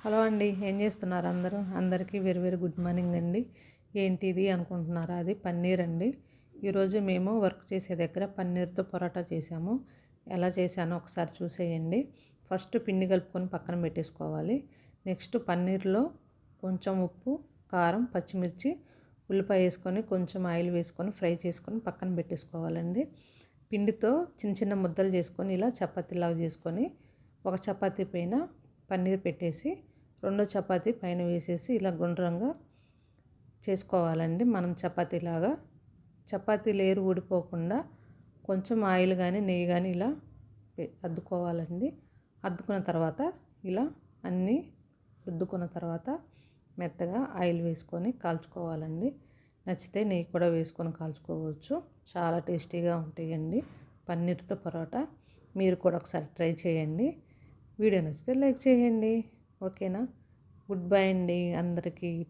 Hello అండి. ఏం చేస్తున్నారు అందరూ? అందరికీ వెరీ వెరీ గుడ్ మార్నింగ్ అండి. ఏంటిది అనుకుంటున్నారా? అది పన్నీర్ అండి. ఈరోజు మేము వర్క్ చేసే దగ్గర పన్నీర్తో పరోటా చేసాము. ఎలా చేశానో ఒకసారి చూసేయండి. ఫస్ట్ పిండి కలుపుకొని పక్కన పెట్టేసుకోవాలి. నెక్స్ట్ పన్నీర్లో కొంచెం ఉప్పు, కారం, పచ్చిమిర్చి, ఉల్లిపాయ వేసుకొని కొంచెం ఆయిల్ వేసుకొని ఫ్రై చేసుకొని పక్కన పెట్టేసుకోవాలండి. పిండితో చిన్న చిన్న ముద్దలు చేసుకొని ఇలా చపాతీలాగా చేసుకొని ఒక చపాతీ పైన పన్నీర్ పెట్టేసి రెండో చపాతీ పైన వేసేసి ఇలా గుండ్రంగా చేసుకోవాలండి. మనం చపాతీలాగా చపాతీ లేయర్ ఊడిపోకుండా కొంచెం ఆయిల్ కానీ నెయ్యి కానీ ఇలా అద్దుకోవాలండి. అద్దుకున్న తర్వాత ఇలా అన్నీ రుద్దుకున్న తర్వాత మెత్తగా ఆయిల్ వేసుకొని కాల్చుకోవాలండి. నచ్చితే నెయ్యి కూడా వేసుకొని కాల్చుకోవచ్చు. చాలా టేస్టీగా ఉంటాయండి పన్నీర్తో పరోటా. మీరు కూడా ఒకసారి ట్రై చేయండి. వీడియో నచ్చితే లైక్ చేయండి. ఓకేనా? గుడ్ బై అండి అందరికీ. బై.